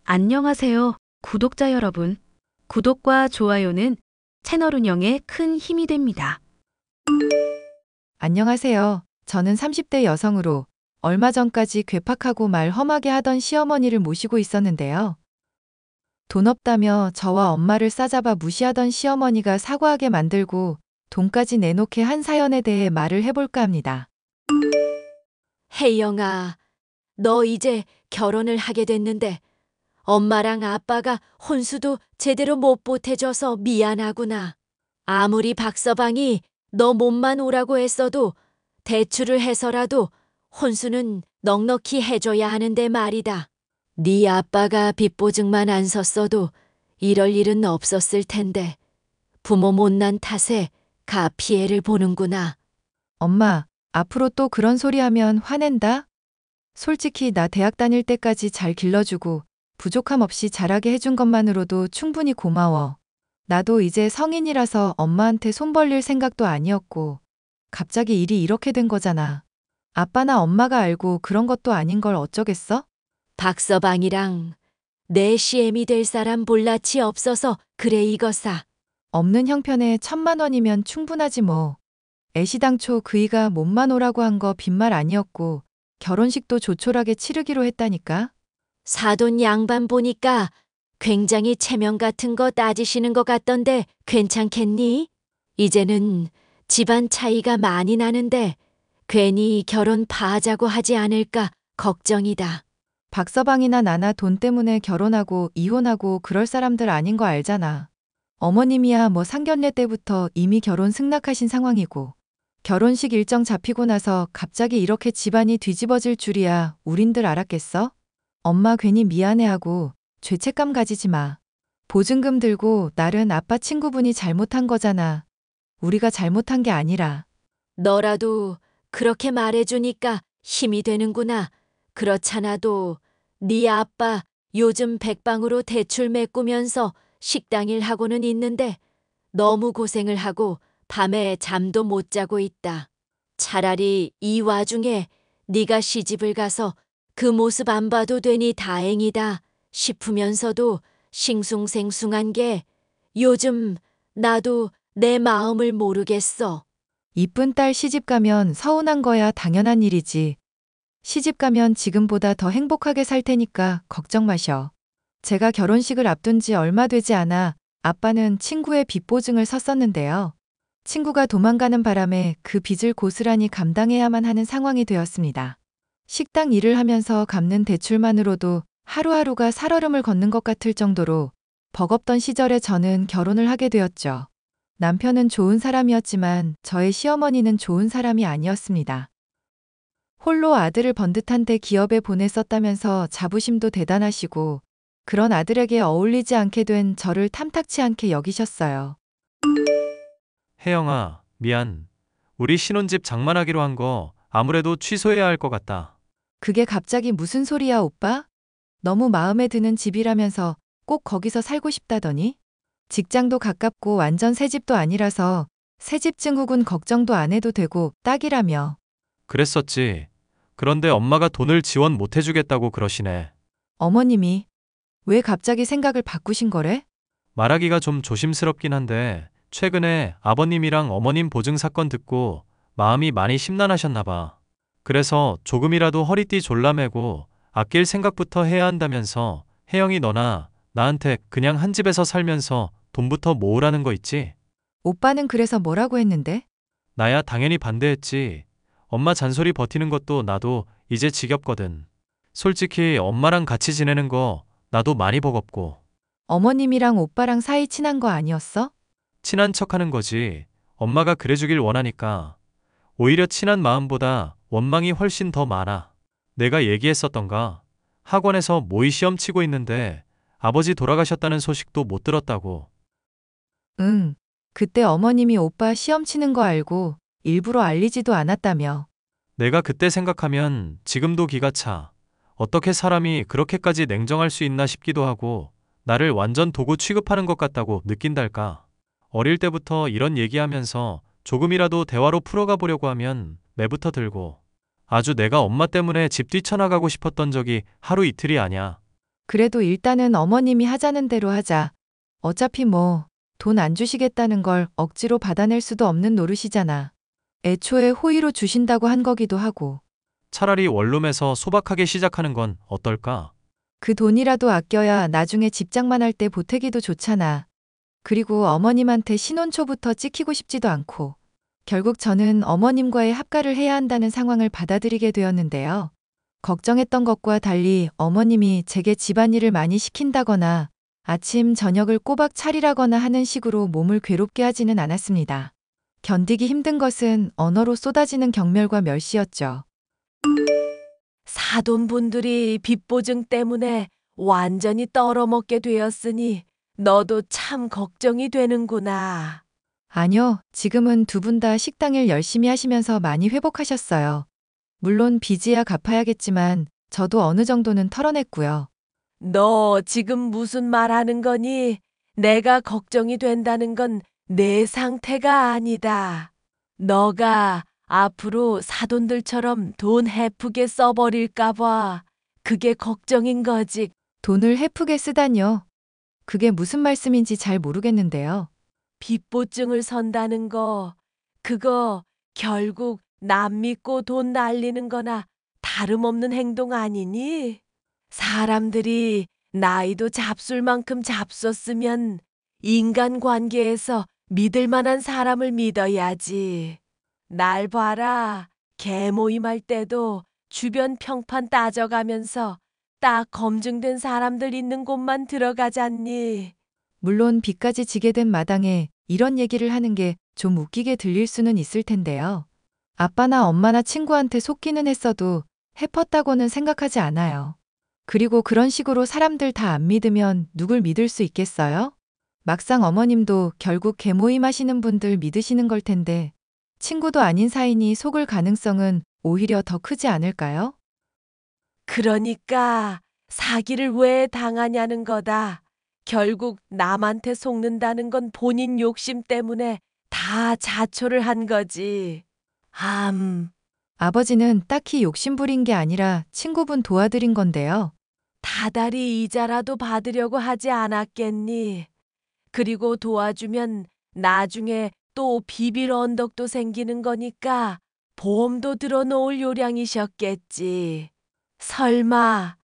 안녕하세요, 구독자 여러분. 구독과 좋아요는 채널 운영에 큰 힘이 됩니다. 안녕하세요. 저는 30대 여성으로 얼마 전까지 괴팍하고 말 험하게 하던 시어머니를 모시고 있었는데요. 돈 없다며 저와 엄마를 싸잡아 무시하던 시어머니가 사과하게 만들고 돈까지 내놓게 한 사연에 대해 말을 해볼까 합니다. 혜영아, 너 이제 결혼을 하게 됐는데 엄마랑 아빠가 혼수도 제대로 못 보태줘서 미안하구나. 아무리 박서방이 너 몸만 오라고 했어도 대출을 해서라도 혼수는 넉넉히 해줘야 하는데 말이다. 네 아빠가 빚보증만 안 섰어도 이럴 일은 없었을 텐데 부모 못난 탓에 가 피해를 보는구나. 엄마, 앞으로 또 그런 소리 하면 화낸다? 솔직히 나 대학 다닐 때까지 잘 길러주고 부족함 없이 자라게 해준 것만으로도 충분히 고마워. 나도 이제 성인이라서 엄마한테 손 벌릴 생각도 아니었고 갑자기 일이 이렇게 된 거잖아. 아빠나 엄마가 알고 그런 것도 아닌 걸 어쩌겠어? 박서방이랑 내 시엠이 될 사람 볼라치 없어서 그래 이거사. 없는 형편에 1,000만 원이면 충분하지 뭐. 애시당초 그이가 몸만 오라고 한 거 빈말 아니었고 결혼식도 조촐하게 치르기로 했다니까. 사돈 양반 보니까 굉장히 체면 같은 거 따지시는 것 같던데 괜찮겠니? 이제는 집안 차이가 많이 나는데 괜히 결혼 파하자고 하지 않을까 걱정이다. 박서방이나 나나 돈 때문에 결혼하고 이혼하고 그럴 사람들 아닌 거 알잖아. 어머님이야 뭐 상견례 때부터 이미 결혼 승낙하신 상황이고 결혼식 일정 잡히고 나서 갑자기 이렇게 집안이 뒤집어질 줄이야 우린들 알았겠어? 엄마 괜히 미안해하고 죄책감 가지지 마. 보증금 들고 날은 아빠 친구분이 잘못한 거잖아. 우리가 잘못한 게 아니라. 너라도 그렇게 말해주니까 힘이 되는구나. 그렇잖아도 네 아빠 요즘 백방으로 대출 메꾸면서 식당 일 하고는 있는데 너무 고생을 하고 밤에 잠도 못 자고 있다. 차라리 이 와중에 네가 시집을 가서 그 모습 안 봐도 되니 다행이다 싶으면서도 싱숭생숭한 게 요즘 나도 내 마음을 모르겠어. 이쁜 딸 시집 가면 서운한 거야 당연한 일이지. 시집 가면 지금보다 더 행복하게 살 테니까 걱정 마셔. 제가 결혼식을 앞둔 지 얼마 되지 않아 아빠는 친구의 빚 보증을 섰었는데요. 친구가 도망가는 바람에 그 빚을 고스란히 감당해야만 하는 상황이 되었습니다. 식당 일을 하면서 갚는 대출만으로도 하루하루가 살얼음을 걷는 것 같을 정도로 버겁던 시절에 저는 결혼을 하게 되었죠. 남편은 좋은 사람이었지만 저의 시어머니는 좋은 사람이 아니었습니다. 홀로 아들을 번듯한데 기업에 보냈었다면서 자부심도 대단하시고 그런 아들에게 어울리지 않게 된 저를 탐탁치 않게 여기셨어요. 혜영아, 미안. 우리 신혼집 장만하기로 한 거 아무래도 취소해야 할 것 같다. 그게 갑자기 무슨 소리야, 오빠? 너무 마음에 드는 집이라면서 꼭 거기서 살고 싶다더니? 직장도 가깝고 완전 새 집도 아니라서 새집 증후군 걱정도 안 해도 되고 딱이라며. 그랬었지. 그런데 엄마가 돈을 지원 못 해주겠다고 그러시네. 어머님이 왜 갑자기 생각을 바꾸신 거래? 말하기가 좀 조심스럽긴 한데 최근에 아버님이랑 어머님 보증 사건 듣고 마음이 많이 심란하셨나 봐. 그래서 조금이라도 허리띠 졸라매고 아낄 생각부터 해야 한다면서 혜영이 너나 나한테 그냥 한 집에서 살면서 돈부터 모으라는 거 있지? 오빠는 그래서 뭐라고 했는데? 나야 당연히 반대했지. 엄마 잔소리 버티는 것도 나도 이제 지겹거든. 솔직히 엄마랑 같이 지내는 거 나도 많이 버겁고. 어머님이랑 오빠랑 사이 친한 거 아니었어? 친한 척하는 거지. 엄마가 그래주길 원하니까. 오히려 친한 마음보다 원망이 훨씬 더 많아. 내가 얘기했었던가? 학원에서 모의 시험 치고 있는데 아버지 돌아가셨다는 소식도 못 들었다고. 응. 그때 어머님이 오빠 시험 치는 거 알고 일부러 알리지도 않았다며. 내가 그때 생각하면 지금도 기가 차. 어떻게 사람이 그렇게까지 냉정할 수 있나 싶기도 하고 나를 완전 도구 취급하는 것 같다고 느낀달까. 어릴 때부터 이런 얘기하면서 조금이라도 대화로 풀어가 보려고 하면 매부터 들고 아주 내가 엄마 때문에 집 뛰쳐나가고 싶었던 적이 하루 이틀이 아냐. 그래도 일단은 어머님이 하자는 대로 하자. 어차피 뭐 돈 안 주시겠다는 걸 억지로 받아낼 수도 없는 노릇이잖아. 애초에 호의로 주신다고 한 거기도 하고. 차라리 원룸에서 소박하게 시작하는 건 어떨까? 그 돈이라도 아껴야 나중에 집장만 할 때 보태기도 좋잖아. 그리고 어머님한테 신혼 초부터 찍히고 싶지도 않고. 결국 저는 어머님과의 합가를 해야 한다는 상황을 받아들이게 되었는데요. 걱정했던 것과 달리 어머님이 제게 집안일을 많이 시킨다거나 아침, 저녁을 꼬박 차리라거나 하는 식으로 몸을 괴롭게 하지는 않았습니다. 견디기 힘든 것은 언어로 쏟아지는 경멸과 멸시였죠. 사돈분들이 빚보증 때문에 완전히 떨어먹게 되었으니 너도 참 걱정이 되는구나. 아니요, 지금은 두 분 다 식당일 열심히 하시면서 많이 회복하셨어요. 물론 빚이야 갚아야겠지만 저도 어느 정도는 털어냈고요. 너 지금 무슨 말 하는 거니? 내가 걱정이 된다는 건 내 상태가 아니다. 너가 앞으로 사돈들처럼 돈 헤프게 써버릴까봐 그게 걱정인 거지. 돈을 헤프게 쓰다니요. 그게 무슨 말씀인지 잘 모르겠는데요. 빚보증을 선다는 거, 그거 결국 남 믿고 돈 날리는 거나 다름없는 행동 아니니? 사람들이 나이도 잡술 만큼 잡섰으면 인간관계에서 믿을 만한 사람을 믿어야지. 날 봐라. 개모임할 때도 주변 평판 따져가면서 딱 검증된 사람들 있는 곳만 들어가잖니. 물론 빚까지 지게 된 마당에 이런 얘기를 하는 게 좀 웃기게 들릴 수는 있을 텐데요. 아빠나 엄마나 친구한테 속기는 했어도 해펐다고는 생각하지 않아요. 그리고 그런 식으로 사람들 다 안 믿으면 누굴 믿을 수 있겠어요? 막상 어머님도 결국 개모임 하시는 분들 믿으시는 걸 텐데 친구도 아닌 사이니 속을 가능성은 오히려 더 크지 않을까요? 그러니까 사기를 왜 당하냐는 거다. 결국 남한테 속는다는 건 본인 욕심 때문에 다 자초를 한 거지. 아버지는 딱히 욕심부린 게 아니라 친구분 도와드린 건데요. 다달이 이자라도 받으려고 하지 않았겠니? 그리고 도와주면 나중에 또 비빌 언덕도 생기는 거니까 보험도 들어놓을 요량이셨겠지. 설마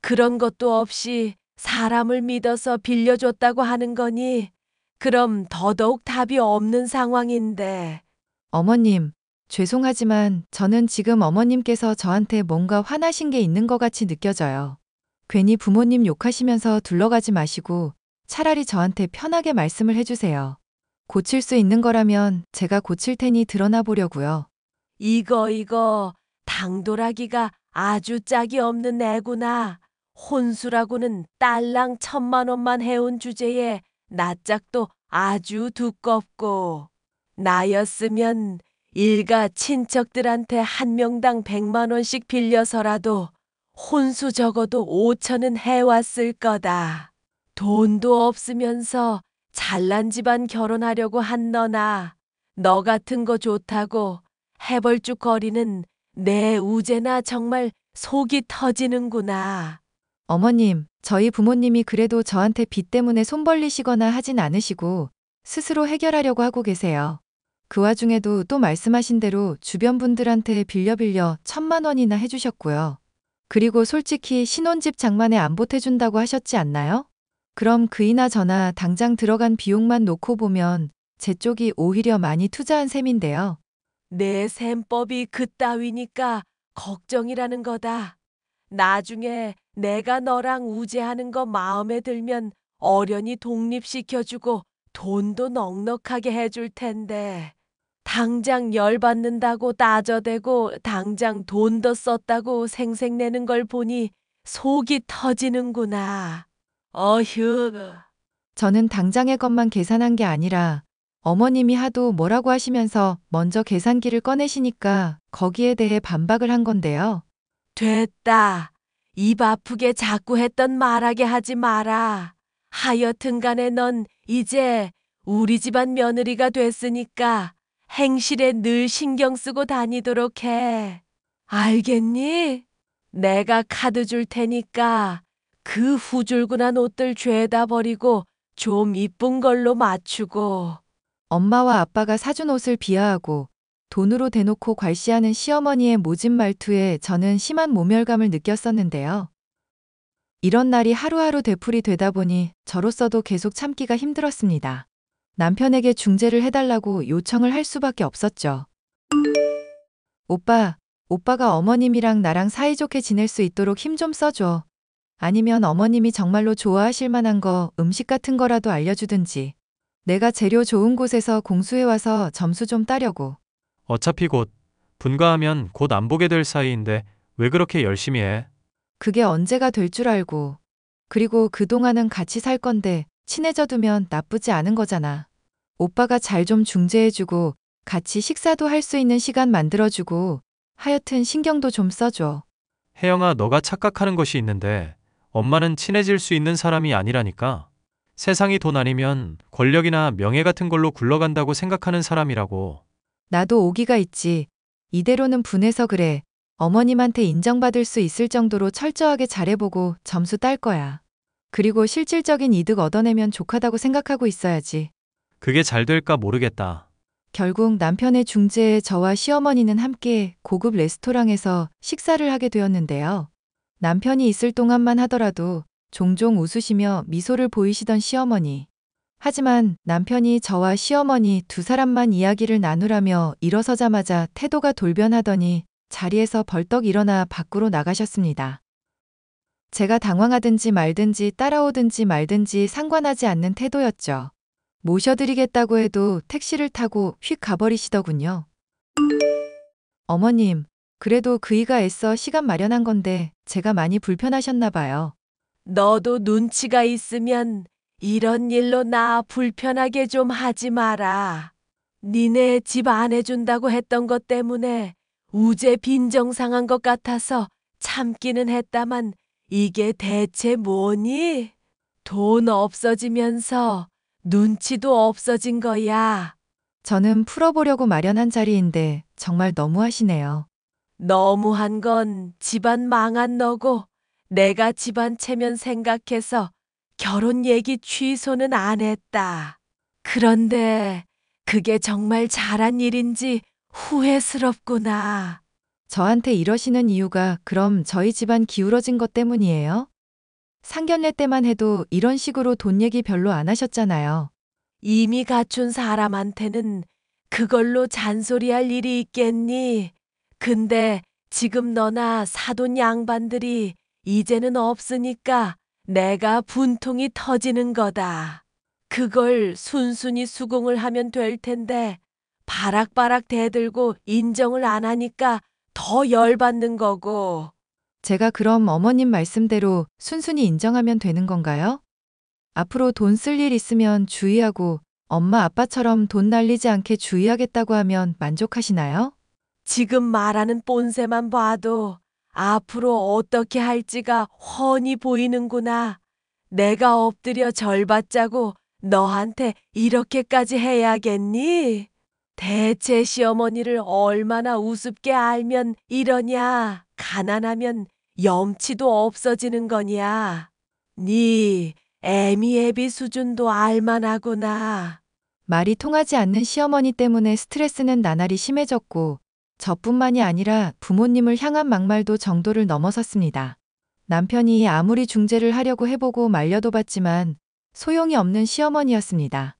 그런 것도 없이 사람을 믿어서 빌려줬다고 하는 거니? 그럼 더더욱 답이 없는 상황인데. 어머님, 죄송하지만 저는 지금 어머님께서 저한테 뭔가 화나신 게 있는 것 같이 느껴져요. 괜히 부모님 욕하시면서 둘러가지 마시고 차라리 저한테 편하게 말씀을 해주세요. 고칠 수 있는 거라면 제가 고칠 테니 드러나 보려고요. 이거 당돌하기가 아주 짝이 없는 애구나. 혼수라고는 딸랑 1,000만 원만 해온 주제에 낯짝도 아주 두껍고. 나였으면 일가 친척들한테 한 명당 100만 원씩 빌려서라도 혼수 적어도 5천은 해왔을 거다. 돈도 없으면서 잘난 집안 결혼하려고 한 너나 너 같은 거 좋다고 해벌쭉거리는 내 우재나 정말 속이 터지는구나. 어머님, 저희 부모님이 그래도 저한테 빚 때문에 손 벌리시거나 하진 않으시고 스스로 해결하려고 하고 계세요. 그 와중에도 또 말씀하신 대로 주변 분들한테 빌려 1,000만 원이나 해주셨고요. 그리고 솔직히 신혼집 장만에 안 보태준다고 하셨지 않나요? 그럼 그이나 저나 당장 들어간 비용만 놓고 보면 제 쪽이 오히려 많이 투자한 셈인데요. 내 셈법이 그따위니까 걱정이라는 거다. 나중에 내가 너랑 우재하는 거 마음에 들면 어련히 독립시켜주고 돈도 넉넉하게 해줄 텐데. 당장 열받는다고 따져대고 당장 돈 더 썼다고 생색내는 걸 보니 속이 터지는구나. 어휴. 저는 당장의 것만 계산한 게 아니라 어머님이 하도 뭐라고 하시면서 먼저 계산기를 꺼내시니까 거기에 대해 반박을 한 건데요. 됐다. 입 아프게 자꾸 했던 말하게 하지 마라. 하여튼 간에 넌 이제 우리 집안 며느리가 됐으니까 행실에 늘 신경 쓰고 다니도록 해. 알겠니? 내가 카드 줄 테니까 그 후줄근한 옷들 죄다 버리고 좀 이쁜 걸로 맞추고. 엄마와 아빠가 사준 옷을 비하하고 돈으로 대놓고 괄시하는 시어머니의 모진 말투에 저는 심한 모멸감을 느꼈었는데요. 이런 날이 하루하루 되풀이 되다 보니 저로서도 계속 참기가 힘들었습니다. 남편에게 중재를 해달라고 요청을 할 수밖에 없었죠. 오빠가 어머님이랑 나랑 사이좋게 지낼 수 있도록 힘 좀 써줘. 아니면 어머님이 정말로 좋아하실 만한 거, 음식 같은 거라도 알려주든지. 내가 재료 좋은 곳에서 공수해와서 점수 좀 따려고. 어차피 곧 분가하면 곧 안 보게 될 사이인데 왜 그렇게 열심히 해? 그게 언제가 될 줄 알고. 그리고 그동안은 같이 살 건데 친해져 두면 나쁘지 않은 거잖아. 오빠가 잘 좀 중재해주고 같이 식사도 할 수 있는 시간 만들어주고 하여튼 신경도 좀 써줘. 혜영아, 너가 착각하는 것이 있는데 엄마는 친해질 수 있는 사람이 아니라니까. 세상이 돈 아니면 권력이나 명예 같은 걸로 굴러간다고 생각하는 사람이라고. 나도 오기가 있지. 이대로는 분해서 그래. 어머님한테 인정받을 수 있을 정도로 철저하게 잘해보고 점수 딸 거야. 그리고 실질적인 이득 얻어내면 족하다고 생각하고 있어야지. 그게 잘 될까 모르겠다. 결국 남편의 중재에 저와 시어머니는 함께 고급 레스토랑에서 식사를 하게 되었는데요. 남편이 있을 동안만 하더라도 종종 웃으시며 미소를 보이시던 시어머니. 하지만 남편이 저와 시어머니 두 사람만 이야기를 나누라며 일어서자마자 태도가 돌변하더니 자리에서 벌떡 일어나 밖으로 나가셨습니다. 제가 당황하든지 말든지 따라오든지 말든지 상관하지 않는 태도였죠. 모셔드리겠다고 해도 택시를 타고 휙 가버리시더군요. 어머님, 그래도 그이가 애써 시간 마련한 건데 제가 많이 불편하셨나 봐요. 너도 눈치가 있으면 이런 일로 나 불편하게 좀 하지 마라. 니네 집 안 해준다고 했던 것 때문에 우제 빈정상한 것 같아서 참기는 했다만 이게 대체 뭐니? 돈 없어지면서 눈치도 없어진 거야. 저는 풀어보려고 마련한 자리인데 정말 너무하시네요. 너무한 건 집안 망한 너고 내가 집안 체면 생각해서 결혼 얘기 취소는 안 했다. 그런데 그게 정말 잘한 일인지 후회스럽구나. 저한테 이러시는 이유가 그럼 저희 집안 기울어진 것 때문이에요? 상견례 때만 해도 이런 식으로 돈 얘기 별로 안 하셨잖아요. 이미 갖춘 사람한테는 그걸로 잔소리할 일이 있겠니? 근데 지금 너나 사돈 양반들이 이제는 없으니까 내가 분통이 터지는 거다. 그걸 순순히 수긍을 하면 될 텐데 바락바락 대들고 인정을 안 하니까 더 열받는 거고. 제가 그럼 어머님 말씀대로 순순히 인정하면 되는 건가요? 앞으로 돈 쓸 일 있으면 주의하고 엄마 아빠처럼 돈 날리지 않게 주의하겠다고 하면 만족하시나요? 지금 말하는 본새만 봐도 앞으로 어떻게 할지가 훤히 보이는구나. 내가 엎드려 절 받자고 너한테 이렇게까지 해야겠니? 대체 시어머니를 얼마나 우습게 알면 이러냐? 가난하면 염치도 없어지는 거냐? 네 애미애비 수준도 알만하구나. 말이 통하지 않는 시어머니 때문에 스트레스는 나날이 심해졌고 저뿐만이 아니라 부모님을 향한 막말도 정도를 넘어섰습니다. 남편이 아무리 중재를 하려고 해보고 말려도 봤지만 소용이 없는 시어머니였습니다.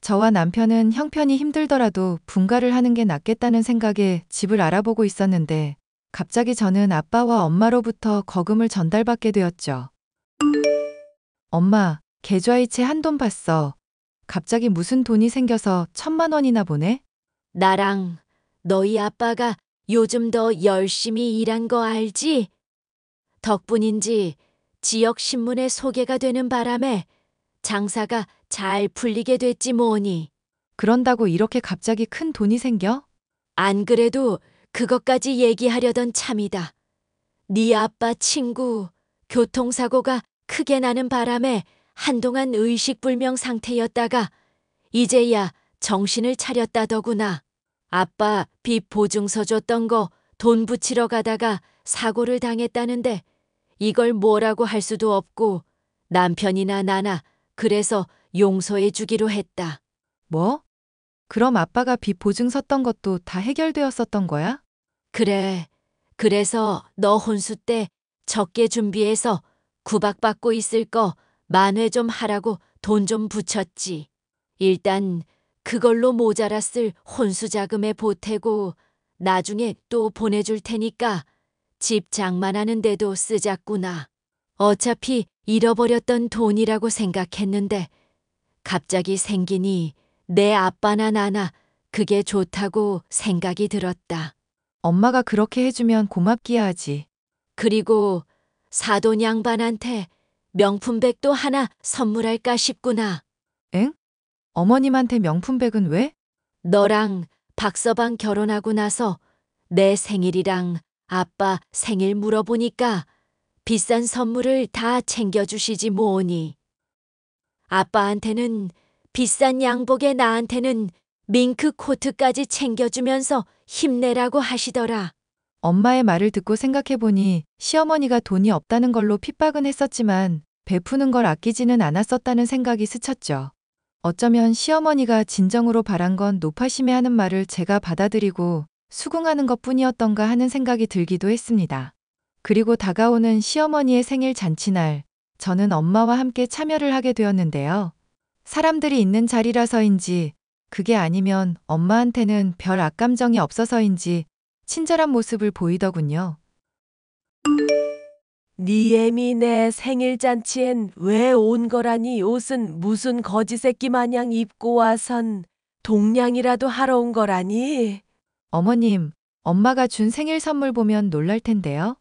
저와 남편은 형편이 힘들더라도 분가를 하는 게 낫겠다는 생각에 집을 알아보고 있었는데 갑자기 저는 아빠와 엄마로부터 거금을 전달받게 되었죠. 엄마, 계좌이체 한돈 봤어. 갑자기 무슨 돈이 생겨서 1,000만 원이나 보내? 나랑 너희 아빠가 요즘 더 열심히 일한 거 알지? 덕분인지 지역 신문에 소개가 되는 바람에 장사가 잘 풀리게 됐지 뭐니. 그런다고 이렇게 갑자기 큰 돈이 생겨? 안 그래도 그것까지 얘기하려던 참이다. 네 아빠 친구 교통사고가 크게 나는 바람에 한동안 의식불명 상태였다가 이제야 정신을 차렸다더구나. 아빠 빚 보증서 줬던 거 돈 붙이러 가다가 사고를 당했다는데 이걸 뭐라고 할 수도 없고 남편이나 나나 그래서 용서해 주기로 했다. 뭐? 그럼 아빠가 빚 보증 섰던 것도 다 해결되었었던 거야? 그래. 그래서 너 혼수 때 적게 준비해서 구박받고 있을 거 만회 좀 하라고 돈 좀 붙였지. 일단 그걸로 모자랐을 혼수 자금에 보태고 나중에 또 보내줄 테니까 집 장만하는데도 쓰자꾸나. 어차피 잃어버렸던 돈이라고 생각했는데 갑자기 생기니 내 아빠나 나나 그게 좋다고 생각이 들었다. 엄마가 그렇게 해주면 고맙기야 하지. 그리고 사돈 양반한테 명품백도 하나 선물할까 싶구나. 엥? 어머님한테 명품백은 왜? 너랑 박서방 결혼하고 나서 내 생일이랑 아빠 생일 물어보니까 비싼 선물을 다 챙겨주시지 뭐니. 아빠한테는 비싼 양복에 나한테는 밍크 코트까지 챙겨주면서 힘내라고 하시더라. 엄마의 말을 듣고 생각해보니 시어머니가 돈이 없다는 걸로 핍박은 했었지만 베푸는 걸 아끼지는 않았었다는 생각이 스쳤죠. 어쩌면 시어머니가 진정으로 바란 건 노파심에 하는 말을 제가 받아들이고 수긍하는 것 뿐이었던가 하는 생각이 들기도 했습니다. 그리고 다가오는 시어머니의 생일 잔치날, 저는 엄마와 함께 참여를 하게 되었는데요. 사람들이 있는 자리라서인지, 그게 아니면 엄마한테는 별 악감정이 없어서인지 친절한 모습을 보이더군요. 네 애미 내 생일잔치엔 왜 온 거라니 옷은 무슨 거지 새끼 마냥 입고 와선 동냥이라도 하러 온 거라니? 어머님, 엄마가 준 생일 선물 보면 놀랄 텐데요.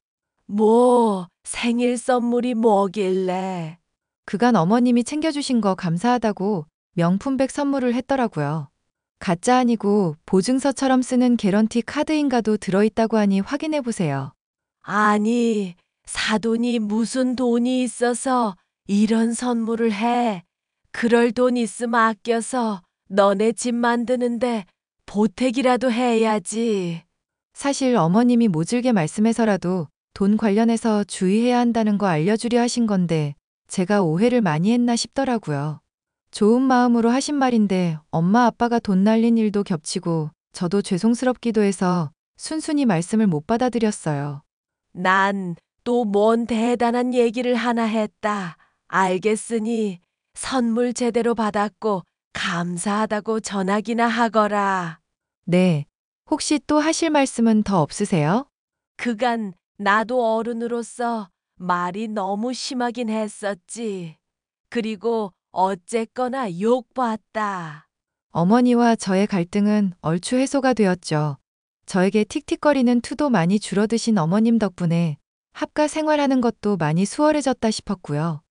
뭐 생일 선물이 뭐길래? 그간 어머님이 챙겨주신 거 감사하다고 명품백 선물을 했더라고요. 가짜 아니고 보증서처럼 쓰는 개런티 카드인가도 들어있다고 하니 확인해보세요. 아니 사돈이 무슨 돈이 있어서 이런 선물을 해. 그럴 돈 있음 아껴서 너네 집 만드는데 보태기라도 해야지. 사실 어머님이 모질게 말씀해서라도 돈 관련해서 주의해야 한다는 거 알려주려 하신 건데 제가 오해를 많이 했나 싶더라고요. 좋은 마음으로 하신 말인데 엄마 아빠가 돈 날린 일도 겹치고 저도 죄송스럽기도 해서 순순히 말씀을 못 받아들였어요. 난 또 뭔 대단한 얘기를 하나 했다. 알겠으니 선물 제대로 받았고 감사하다고 전하기나 하거라. 네. 혹시 또 하실 말씀은 더 없으세요? 그간 나도 어른으로서 말이 너무 심하긴 했었지. 그리고 어쨌거나 욕봤다. 어머니와 저의 갈등은 얼추 해소가 되었죠. 저에게 틱틱거리는 투도 많이 줄어드신 어머님 덕분에 합가 생활하는 것도 많이 수월해졌다 싶었고요.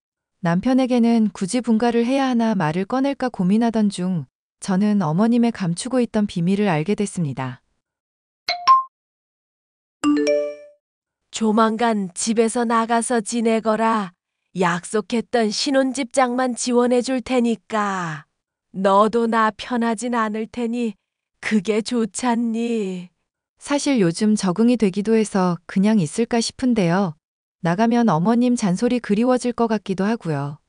남편에게는 굳이 분가를 해야 하나 말을 꺼낼까 고민하던 중 저는 어머님의 감추고 있던 비밀을 알게 됐습니다. 조만간 집에서 나가서 지내거라. 약속했던 신혼집장만 지원해 줄 테니까. 너도 나 편하진 않을 테니 그게 좋잖니. 사실 요즘 적응이 되기도 해서 그냥 있을까 싶은데요. 나가면 어머님 잔소리 그리워질 것 같기도 하고요.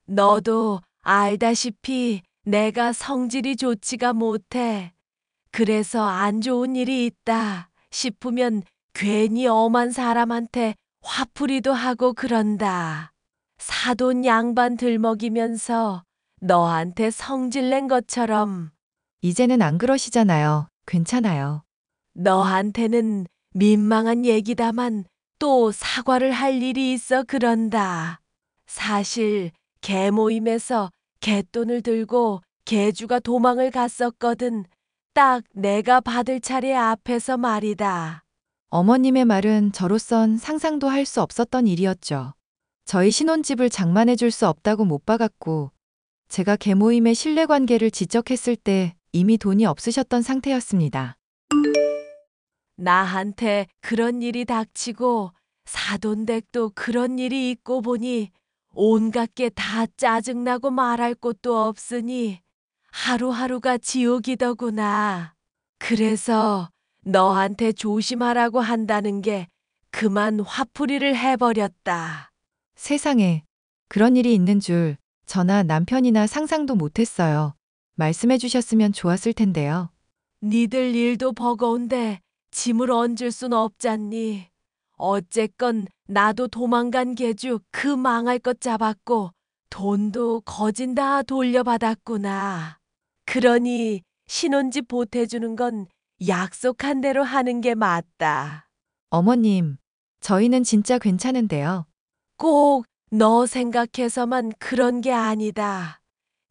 너도 알다시피 내가 성질이 좋지가 못해. 그래서 안 좋은 일이 있다 싶으면 괜히 엄한 사람한테 화풀이도 하고 그런다. 사돈 양반 들먹이면서 너한테 성질낸 것처럼 이제는 안 그러시잖아요. 괜찮아요. 너한테는 민망한 얘기다만 또 사과를 할 일이 있어 그런다. 사실 개 모임에서 개돈을 들고 개주가 도망을 갔었거든. 딱 내가 받을 차례 앞에서 말이다. 어머님의 말은 저로선 상상도 할 수 없었던 일이었죠. 저희 신혼집을 장만해 줄 수 없다고 못 박았고, 제가 계모임의 신뢰관계를 지적했을 때 이미 돈이 없으셨던 상태였습니다. 나한테 그런 일이 닥치고 사돈댁도 그런 일이 있고 보니 온갖 게 다 짜증나고 말할 곳도 없으니 하루하루가 지옥이더구나. 그래서 너한테 조심하라고 한다는 게 그만 화풀이를 해버렸다. 세상에, 그런 일이 있는 줄 저나 남편이나 상상도 못했어요. 말씀해 주셨으면 좋았을 텐데요. 니들 일도 버거운데 짐을 얹을 순 없잖니. 어쨌건 나도 도망간 개주 그 망할 것 잡았고 돈도 거진 다 돌려받았구나. 그러니 신혼집 보태주는 건 약속한 대로 하는 게 맞다. 어머님, 저희는 진짜 괜찮은데요. 꼭 너 생각해서만 그런 게 아니다.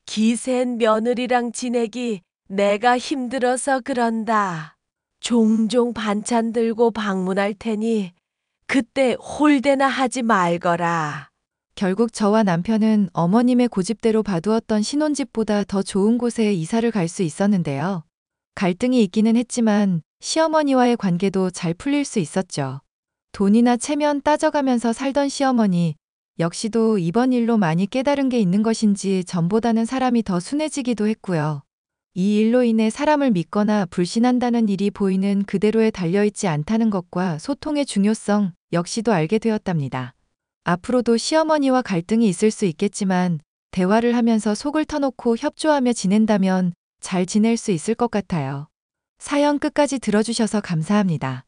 기센 며느리랑 지내기 내가 힘들어서 그런다. 종종 반찬 들고 방문할 테니 그때 홀대나 하지 말거라. 결국 저와 남편은 어머님의 고집대로 봐두었던 신혼집보다 더 좋은 곳에 이사를 갈 수 있었는데요. 갈등이 있기는 했지만 시어머니와의 관계도 잘 풀릴 수 있었죠. 돈이나 체면 따져가면서 살던 시어머니, 역시도 이번 일로 많이 깨달은 게 있는 것인지 전보다는 사람이 더 순해지기도 했고요. 이 일로 인해 사람을 믿거나 불신한다는 일이 보이는 그대로에 달려있지 않다는 것과 소통의 중요성 역시도 알게 되었답니다. 앞으로도 시어머니와 갈등이 있을 수 있겠지만 대화를 하면서 속을 터놓고 협조하며 지낸다면 잘 지낼 수 있을 것 같아요. 사연 끝까지 들어주셔서 감사합니다.